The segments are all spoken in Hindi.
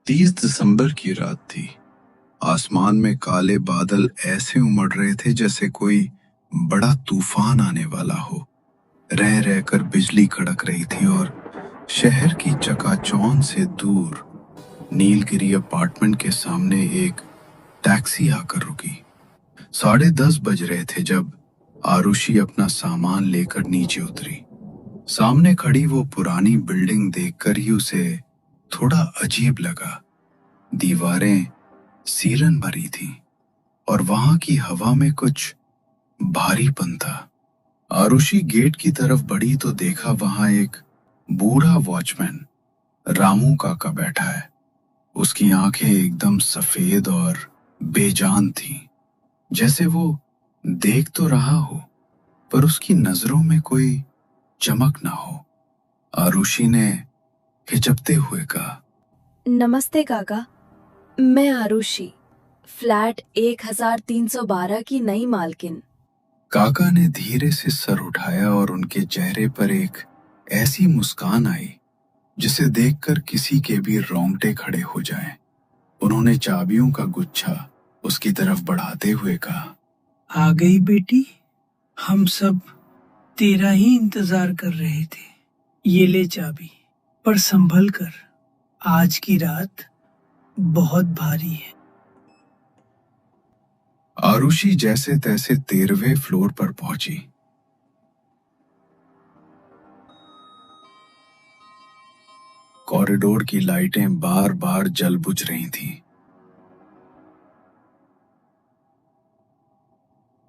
30 दिसंबर की रात थी। आसमान में काले बादल ऐसे उमड़ रहे थे जैसे कोई बड़ा तूफान आने वाला हो। रह रहकर बिजली कड़क रही थी और शहर की चकाचौंध से दूर नीलगिरी अपार्टमेंट के सामने एक टैक्सी आकर रुकी। 10:30 बज रहे थे जब आरुषि अपना सामान लेकर नीचे उतरी। सामने खड़ी वो पुरानी बिल्डिंग देखकर ही उसे थोड़ा अजीब लगा। दीवारें सीलन भरी थी और वहां की हवा में कुछ भारीपन था। आरुषि गेट की तरफ बढ़ी तो देखा वहां एक बूढ़ा वॉचमैन रामू काका बैठा है। उसकी आंखें एकदम सफेद और बेजान थीं, जैसे वो देख तो रहा हो पर उसकी नजरों में कोई चमक ना हो। आरुषि ने हिचकते हुए कहा, नमस्ते काका, मैं आरुषि, फ्लैट 1312 की नई मालकिन। काका ने धीरे से सर उठाया और उनके चेहरे पर एक ऐसी मुस्कान आई जिसे देखकर किसी के भी रोंगटे खड़े हो जाएं। उन्होंने चाबियों का गुच्छा उसकी तरफ बढ़ाते हुए कहा, आ गई बेटी, हम सब तेरा ही इंतजार कर रहे थे। ये ले चाबी, पर संभल कर, आज की रात बहुत भारी है। आरुषि जैसे तैसे 13वें फ्लोर पर पहुंची। कॉरिडोर की लाइटें बार बार जल बुझ रही थीं।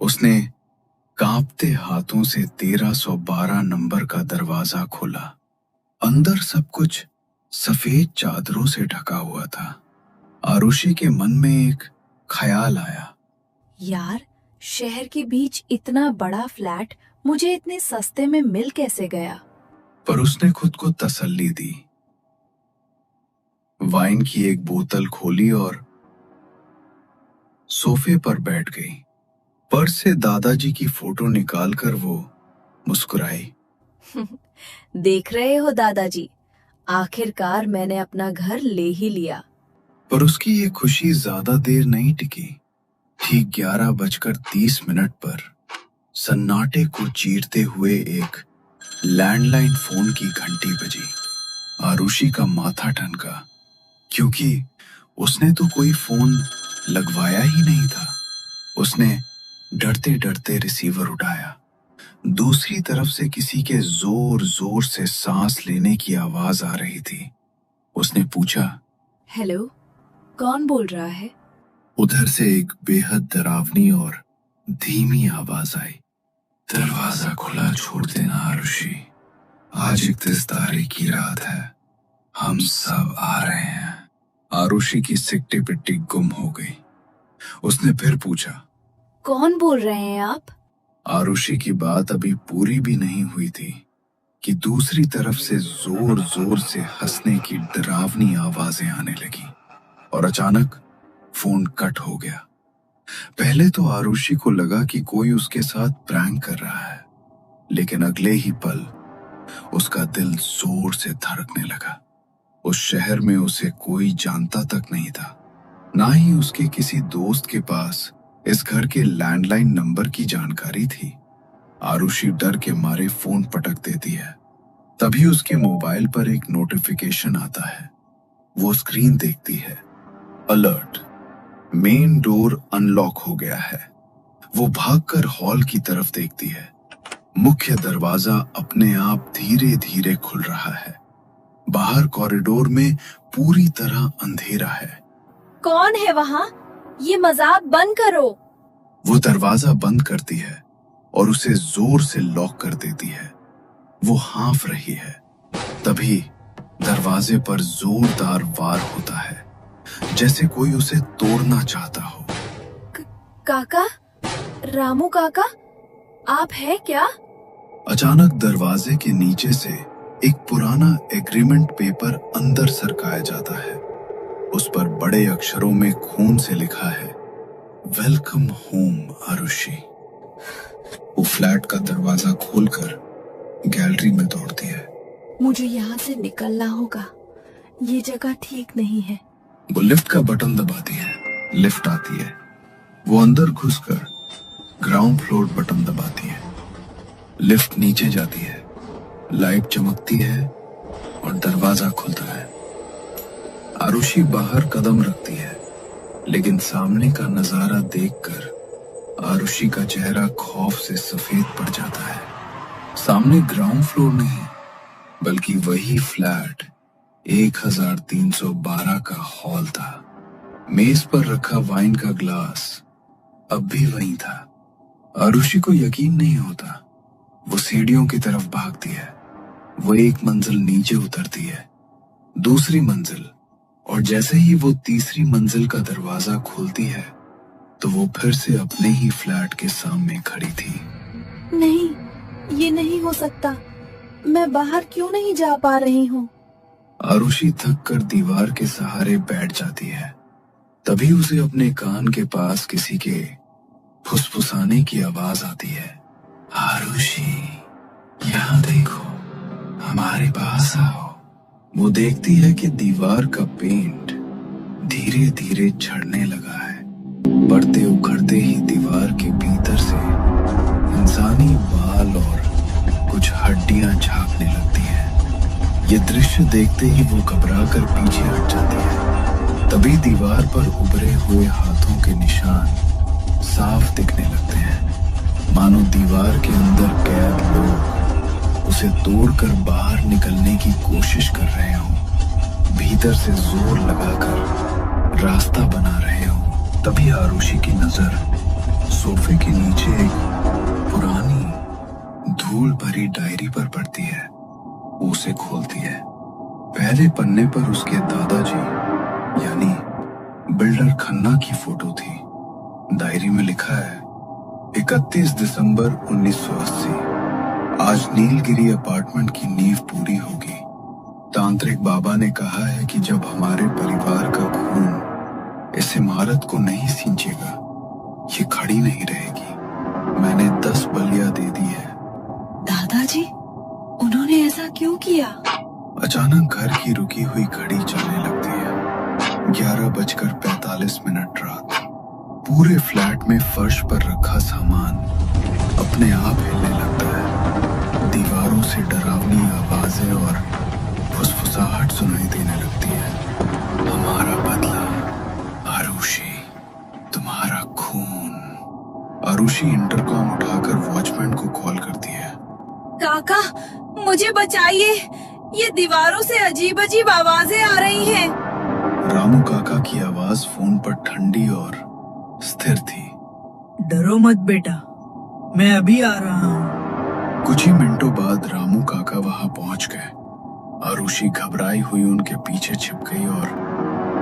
उसने कांपते हाथों से 1312 नंबर का दरवाजा खोला। अंदर सब कुछ सफेद चादरों से ढका हुआ था। आरुषि के मन में एक ख्याल आया, यार, शहर के बीच इतना बड़ा फ्लैट मुझे इतने सस्ते में मिल कैसे गया? पर उसने खुद को तसल्ली दी। वाइन की एक बोतल खोली और सोफे पर बैठ गई। पर्स से दादाजी की फोटो निकालकर वो मुस्कुराई। देख रहे हो दादाजी, आखिरकार मैंने अपना घर ले ही लिया। पर उसकी ये खुशी ज्यादा देर नहीं टिकी। ठीक 11:30 पर सन्नाटे को चीरते हुए एक लैंडलाइन फोन की घंटी बजी। आरुषि का माथा ठनका, क्योंकि उसने तो कोई फोन लगवाया ही नहीं था। उसने डरते डरते रिसीवर उठाया। दूसरी तरफ से किसी के जोर जोर से सांस लेने की आवाज आ रही थी। उसने पूछा, हेलो, कौन बोल रहा है? उधर से एक बेहद डरावनी और धीमी आवाज आई, दरवाजा खुला छोड़ देना आरुषि, आज 31 तारीख की रात है, हम सब आ रहे हैं। आरुषि की सिकटी पिट्टी गुम हो गई। उसने फिर पूछा, कौन बोल रहे हैं आप? आरुषि की बात अभी पूरी भी नहीं हुई थी कि दूसरी तरफ से जोर जोर से हंसने की डरावनी आवाजें आने लगी और अचानक फोन कट हो गया। पहले तो आरुषि को लगा कि कोई उसके साथ प्रैंक कर रहा है, लेकिन अगले ही पल उसका दिल जोर से धड़कने लगा। उस शहर में उसे कोई जानता तक नहीं था, ना ही उसके किसी दोस्त के पास इस घर के लैंडलाइन नंबर की जानकारी थी। आरुषि डर के मारे फोन पटक देती है। तभी उसके मोबाइल पर एक नोटिफिकेशन आता है। वो स्क्रीन देखती है, अलर्ट, मेन डोर अनलॉक हो गया है। वो भागकर हॉल की तरफ देखती है। मुख्य दरवाजा अपने आप धीरे धीरे खुल रहा है। बाहर कॉरिडोर में पूरी तरह अंधेरा है। कौन है वहाँ? ये मजाक बंद करो। वो दरवाजा बंद करती है और उसे जोर से लॉक कर देती है। वो हाँफ रही है। तभी दरवाजे पर जोरदार वार होता है, जैसे कोई उसे तोड़ना चाहता हो। काका, रामू काका, आप हैं क्या? अचानक दरवाजे के नीचे से एक पुराना एग्रीमेंट पेपर अंदर सरकाया जाता है। उस पर बड़े अक्षरों में खून से लिखा है, वेलकम होम आरुषि। वो फ्लैट का दरवाजा खोलकर गैलरी में दौड़ती है। मुझे यहाँ से निकलना होगा, ये जगह ठीक नहीं है। वो लिफ्ट का बटन दबाती है, लिफ्ट आती है। वो अंदर घुसकर ग्राउंड फ्लोर बटन दबाती है, लिफ्ट नीचे जाती है, लाइट चमकती है और दरवाजा खुलता है। आरुषि बाहर कदम रखती है, लेकिन सामने का नजारा देखकर आरुषि का चेहरा खौफ से सफेद पड़ जाता है। सामने ग्राउंड फ्लोर नहीं, बल्कि वही फ्लैट 1312 का हॉल था। मेज पर रखा वाइन का ग्लास अब भी वहीं था। आरुषि को यकीन नहीं होता। वो सीढ़ियों की तरफ भागती है। वो एक मंजिल नीचे उतरती है, दूसरी मंजिल, और जैसे ही वो तीसरी मंजिल का दरवाजा खोलती है तो वो फिर से अपने ही फ्लैट के सामने खड़ी थी। नहीं, ये नहीं हो सकता। मैं बाहर क्यों नहीं जा पा रही हूँ? आरुषि थक कर दीवार के सहारे बैठ जाती है। तभी उसे अपने कान के पास किसी के फुसफुसाने की आवाज आती है। आरुषि, यहाँ देखो, हमारे पास आओ। वो देखती है कि दीवार का पेंट धीरे धीरे झड़ने लगा है। बढ़ते उखड़ते ही दीवार के भीतर से इंसानी बाल और कुछ हड्डियां झांकने लगती हैं। ये दृश्य देखते ही वो घबराकर पीछे हट जाती है। तभी दीवार पर उभरे हुए हाथों के निशान साफ दिखने लगते हैं, मानो दीवार के अंदर कैद लोग उसे तोड़कर बाहर निकलने की कोशिश कर रहे हों, भीतर से जोर लगाकर रास्ता बना रहे हों। तभी आरुषि की नजर सोफे के नीचे एक पुरानी धूल भरी डायरी पर पड़ती है। वो उसे खोलती है। पहले पन्ने पर उसके दादाजी यानी बिल्डर खन्ना की फोटो थी। डायरी में लिखा है 31 दिसंबर 1980। आज नीलगिरी अपार्टमेंट की नींव पूरी होगी। तांत्रिक बाबा ने कहा है कि जब हमारे परिवार का खून इस इमारत को नहीं सींचेगा, ये खड़ी नहीं रहेगी। मैंने 10 बलियां दे दी है। दादाजी, उन्होंने ऐसा क्यों किया? अचानक घर की रुकी हुई घड़ी चलने लगती है। 11:45 रात। पूरे फ्लैट में फर्श पर रखा सामान अपने आप हिलने लगता है। दीवारों से डरावनी आवाजें और फुसफुसाहट सुनाई देने लगती है। हमारा बदला, आरुषि, तुम्हारा खून। आरुषि इंटरकॉम उठाकर वॉचमैन को कॉल करती है। काका, मुझे बचाइए। ये दीवारों से अजीब अजीब आवाजें आ रही हैं। रामू काका की आवाज फोन पर ठंडी और स्थिर थी। डरो मत बेटा, मैं अभी आ रहा हूँ। कुछ ही मिनटों बाद रामू काका वहां पहुंच गए। आरुषि घबराई हुई उनके पीछे छिप गई और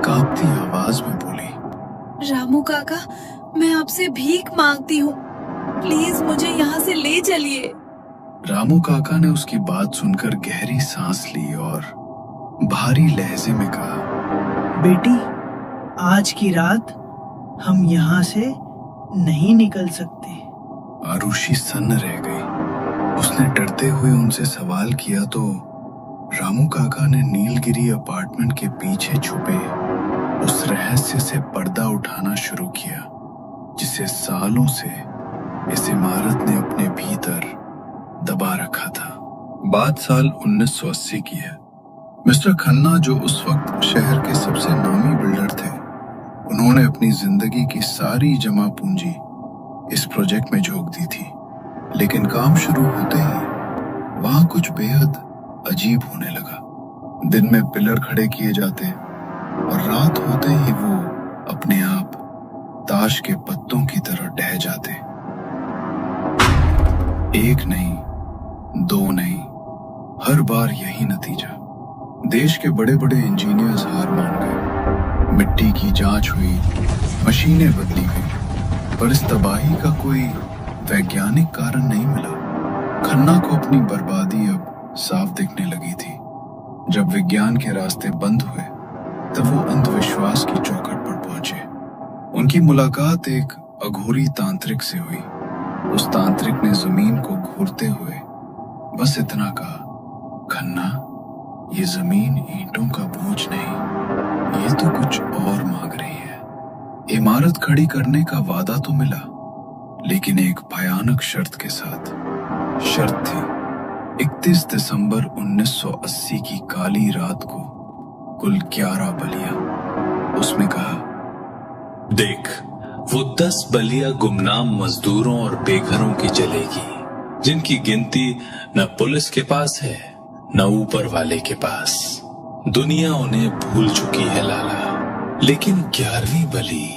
कांपती आवाज में बोली, रामू काका, मैं आपसे भीख मांगती हूँ। प्लीज मुझे यहाँ से ले चलिए। रामू काका ने उसकी बात सुनकर गहरी सांस ली और भारी लहजे में कहा, बेटी, आज की रात हम यहाँ से नहीं निकल सकते। आरुषि सन्न रह गई। उसने डरते हुए उनसे सवाल किया तो रामू काका ने नीलगिरी अपार्टमेंट के पीछे छुपे उस रहस्य से पर्दा उठाना शुरू किया जिसे सालों से इस इमारत ने अपने भीतर दबा रखा था। बात साल 1980 की है। मिस्टर खन्ना, जो उस वक्त शहर के सबसे नामी बिल्डर थे, उन्होंने अपनी जिंदगी की सारी जमा पूंजी इस प्रोजेक्ट में झोंक दी थी। लेकिन काम शुरू होते ही वहां कुछ बेहद अजीब होने लगा। दिन में पिलर खड़े किए जाते और रात होते ही वो अपने आप ताश के पत्तों की तरह ढह जाते। एक नहीं, दो नहीं, हर बार यही नतीजा। देश के बड़े बड़े इंजीनियर्स हार मान गए। मिट्टी की जांच हुई, मशीनें बदली गई, पर इस तबाही का कोई वैज्ञानिक कारण नहीं मिला। खन्ना को अपनी बर्बादी अब साफ दिखने लगी थी। जब विज्ञान के रास्ते बंद हुए तब वो अंधविश्वास की चौखट पर पहुंचे। उनकी मुलाकात एक अघोरी तांत्रिक से हुई। उस तांत्रिक ने जमीन को घूरते हुए बस इतना कहा, खन्ना, ये जमीन ईंटों का बोझ नहीं, ये तो कुछ और मांग रही है। इमारत खड़ी करने का वादा तो मिला, लेकिन एक भयानक शर्त के साथ। शर्त थी 31 दिसंबर 1980 की काली रात को कुल 11 बलियां। उसमें कहा, देख, वो 10 बलियां गुमनाम मजदूरों और बेघरों की जलेगी, जिनकी गिनती न पुलिस के पास है न ऊपर वाले के पास। दुनिया उन्हें भूल चुकी है लाला, लेकिन 11वीं बलि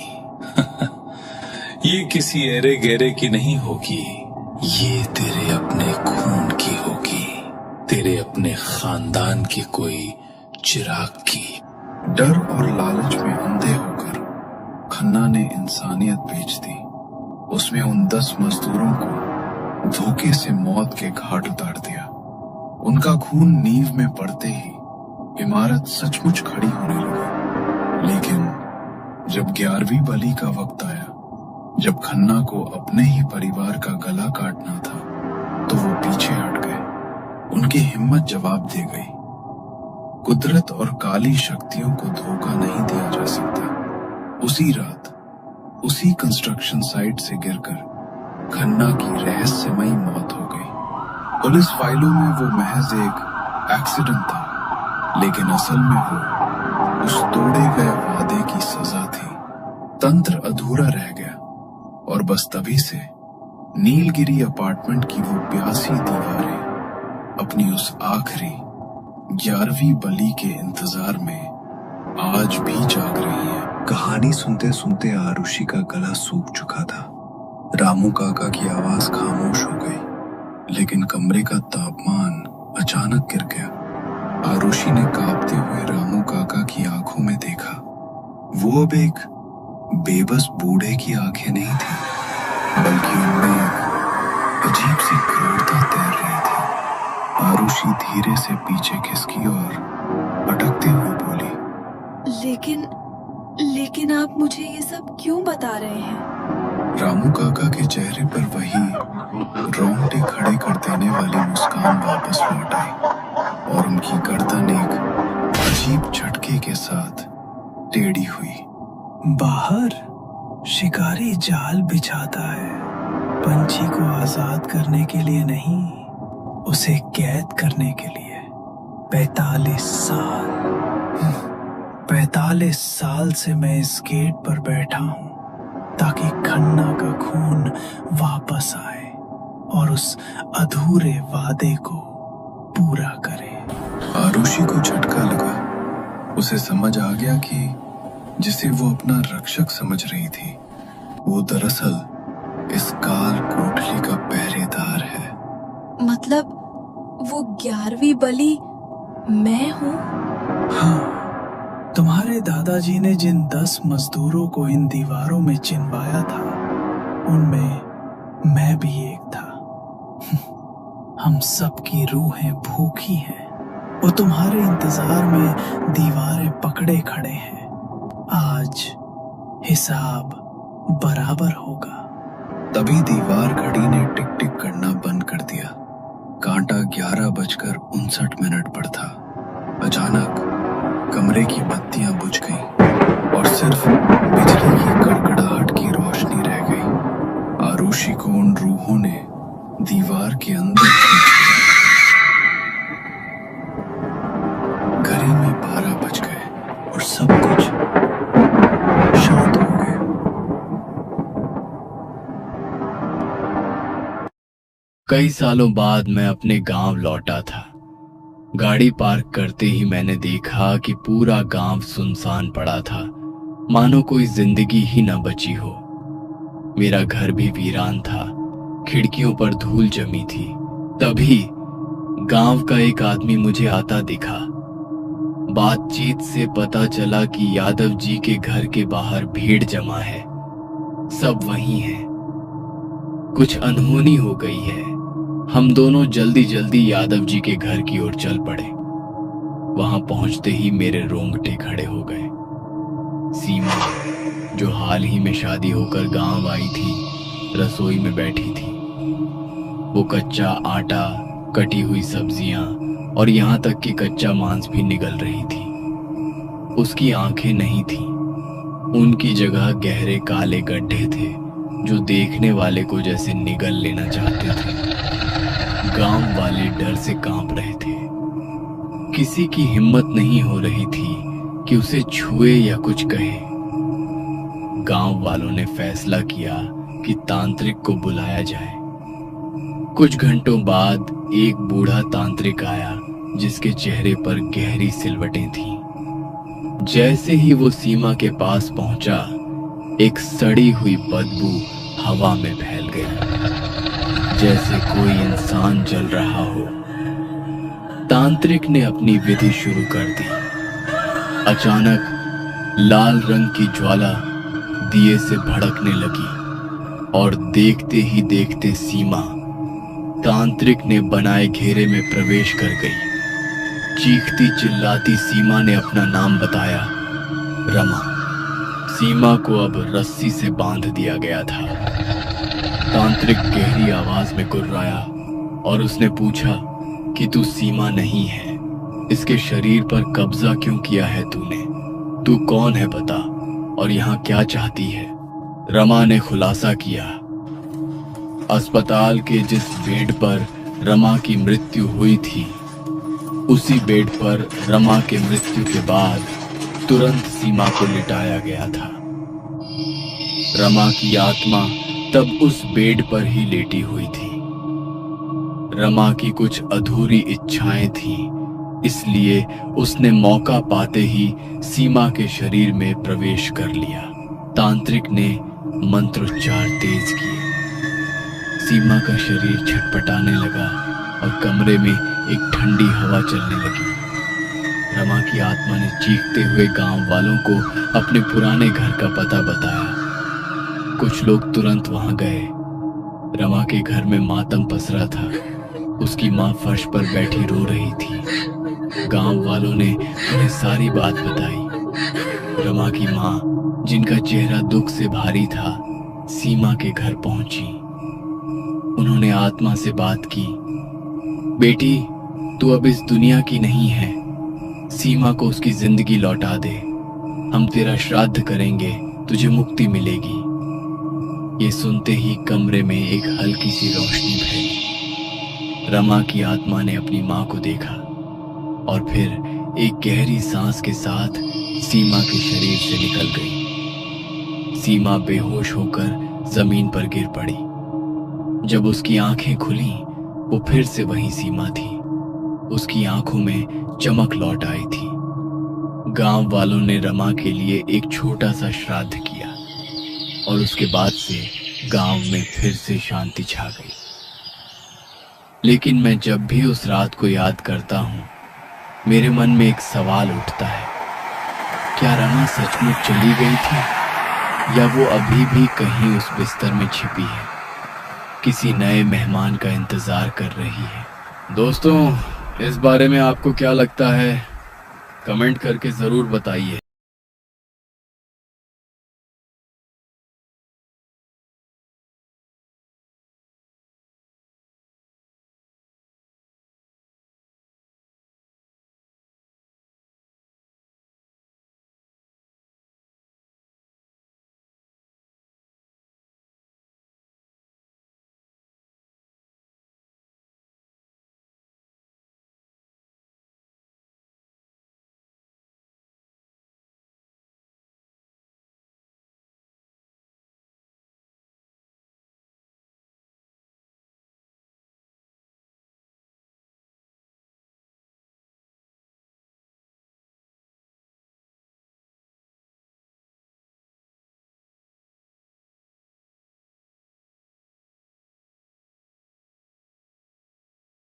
ये किसी एरे गहरे की नहीं होगी, ये तेरे अपने खून की होगी, तेरे अपने खानदान के कोई चिराग की। डर और लालच में अंधे होकर खन्ना ने इंसानियत बेच दी। उसमें उन 10 मजदूरों को धोखे से मौत के घाट उतार दिया। उनका खून नींव में पड़ते ही इमारत सचमुच खड़ी होने लगी। लेकिन जब 11वीं बलि का वक्त आया, जब खन्ना को अपने ही परिवार का गला काटना था, तो वो पीछे हट गए। उनकी हिम्मत जवाब दे गई। कुदरत और काली शक्तियों को धोखा नहीं दिया जा सकता। उसी रात, उसी कंस्ट्रक्शन साइट से गिरकर खन्ना की रहस्यमयी मौत हो गई। पुलिस फाइलों में वो महज एक एक्सीडेंट था, लेकिन असल में वो उस तोड़े गए वादे की सजा थी। तंत्र अधूरा रह गया और बस तभी से नीलगिरी अपार्टमेंट की वो प्यासी दीवारें अपनी उस आखिरी 11वीं बलि के इंतजार में आज भी जाग रही हैं। कहानी सुनते सुनते आरुषि का गला सूख चुका था। रामू काका की आवाज खामोश हो गई, लेकिन कमरे का तापमान अचानक गिर गया। आरुषि ने कांपते हुए रामू काका की आंखों में देखा। वो अब एक बेबस बूढ़े की आंखें नहीं थी, बल्कि उनमें एक अजीब सी क्रूरता तैर रही थी। आरुषि धीरे से पीछे खिसकी और अटकते हुए बोली, लेकिन आप मुझे ये सब क्यों बता रहे हैं? रामू काका के चेहरे पर वही रोंगटे खड़े कर देने वाली मुस्कान वापस लौट आई और उनकी गर्दन एक अजीब झटके के साथ टेढ़ी हुई। बाहर शिकारी जाल बिछाता है, पंछी को आजाद करने के लिए नहीं, उसे कैद करने के लिए। 45 साल से मैं इस गेट पर बैठा हूं, ताकि खन्ना का खून वापस आए और उस अधूरे वादे को पूरा करे। आरुषि को झटका लगा। उसे समझ आ गया कि जिसे वो अपना रक्षक समझ रही थी, वो दरअसल इस काल कोठरी का पहरेदार है। मतलब वो 11वीं बलि मैं हूँ? हाँ, तुम्हारे दादाजी ने जिन 10 मजदूरों को इन दीवारों में चिनवाया था, उनमें मैं भी एक था। हम सबकी रूहें भूखी हैं। वो तुम्हारे इंतजार में दीवारें पकड़े खड़े हैं। आज हिसाब बराबर होगा। तभी दीवार घड़ी ने टिक टिक करना बंद कर दिया। कांटा 11:59 पर था। अचानक कमरे की बत्तियां बुझ गईं और सिर्फ बिजली की कड़कड़ाहट की रोशनी रह गई। आरुषि को उन रूहों ने दीवार के अंदर खींच लिया। घड़ी में 12 बज गए और सब कुछ शांत हो गया। कई सालों बाद मैं अपने गांव लौटा था। गाड़ी पार्क करते ही मैंने देखा कि पूरा गांव सुनसान पड़ा था, मानो कोई जिंदगी ही न बची हो। मेरा घर भी वीरान था, खिड़कियों पर धूल जमी थी। तभी गांव का एक आदमी मुझे आता दिखा। बातचीत से पता चला कि यादव जी के घर के बाहर भीड़ जमा है, सब वहीं हैं। कुछ अनहोनी हो गई है। हम दोनों जल्दी जल्दी यादव जी के घर की ओर चल पड़े। वहां पहुंचते ही मेरे रोंगटे खड़े हो गए। सीमा, जो हाल ही में शादी होकर गांव आई थी, रसोई में बैठी थी। वो कच्चा आटा, कटी हुई सब्जियां और यहाँ तक कि कच्चा मांस भी निगल रही थी। उसकी आंखें नहीं थीं, उनकी जगह गहरे काले गड्ढे थे जो देखने वाले को जैसे निगल लेना चाहते थे। गांव वाले डर से कांप रहे थे। किसी की हिम्मत नहीं हो रही थी कि उसे छुए या कुछ कहे। गांव वालों ने फैसला किया कि तांत्रिक को बुलाया जाए। कुछ घंटों बाद एक बूढ़ा तांत्रिक आया जिसके चेहरे पर गहरी सिलवटें थीं। जैसे ही वो सीमा के पास पहुंचा, एक सड़ी हुई बदबू हवा में फैल गई, जैसे कोई इंसान जल रहा हो। तांत्रिक ने अपनी विधि शुरू कर दी। अचानक लाल रंग की ज्वाला दिए से भड़कने लगी और देखते ही देखते सीमा तांत्रिक ने बनाए घेरे में प्रवेश कर गई। चीखती चिल्लाती सीमा ने अपना नाम बताया, रमा। सीमा को अब रस्सी से बांध दिया गया था। तांत्रिक गहरी आवाज में गुर्राया और उसने पूछा कि तू सीमा नहीं है, इसके शरीर पर कब्जा क्यों किया है तूने? तू कौन है बता, और यहाँ क्या चाहती है? रमा ने खुलासा किया, अस्पताल के जिस बेड पर रमा की मृत्यु हुई थी, उसी बेड पर रमा के मृत्यु के बाद तुरंत सीमा को लिटाया गया था। रमा की आत्मा तब उस बेड पर ही लेटी हुई थी। रमा की कुछ अधूरी इच्छाएं थीं, इसलिए उसने मौका पाते ही सीमा के शरीर में प्रवेश कर लिया। तांत्रिक ने मंत्रोच्चार तेज किए। सीमा का शरीर छटपटाने लगा और कमरे में एक ठंडी हवा चलने लगी। रमा की आत्मा ने चीखते हुए गांव वालों को अपने पुराने घर का पता बताया। कुछ लोग तुरंत वहां गए। रमा के घर में मातम पसरा था। उसकी मां फर्श पर बैठी रो रही थी। गांव वालों ने उन्हें सारी बात बताई। रमा की मां, जिनका चेहरा दुख से भारी था, सीमा के घर पहुंची। उन्होंने आत्मा से बात की। बेटी, तू अब इस दुनिया की नहीं है। सीमा को उसकी जिंदगी लौटा दे। हम तेरा श्राद्ध करेंगे, तुझे मुक्ति मिलेगी। ये सुनते ही कमरे में एक हल्की सी रोशनी फैली। रमा की आत्मा ने अपनी मां को देखा और फिर एक गहरी सांस के साथ सीमा के शरीर से निकल गई। सीमा बेहोश होकर जमीन पर गिर पड़ी। जब उसकी आंखें खुली, वो फिर से वही सीमा थी। उसकी आंखों में चमक लौट आई थी। गांव वालों ने रमा के लिए एक छोटा सा श्राद्ध किया और उसके बाद से गांव में फिर से शांति छा गई। लेकिन मैं जब भी उस रात को याद करता हूँ, मेरे मन में एक सवाल उठता है, क्या रमा सचमुच चली गई थी या वो अभी भी कहीं उस बिस्तर में छिपी है, किसी नए मेहमान का इंतजार कर रही है? दोस्तों, इस बारे में आपको क्या लगता है? कमेंट करके जरूर बताइए।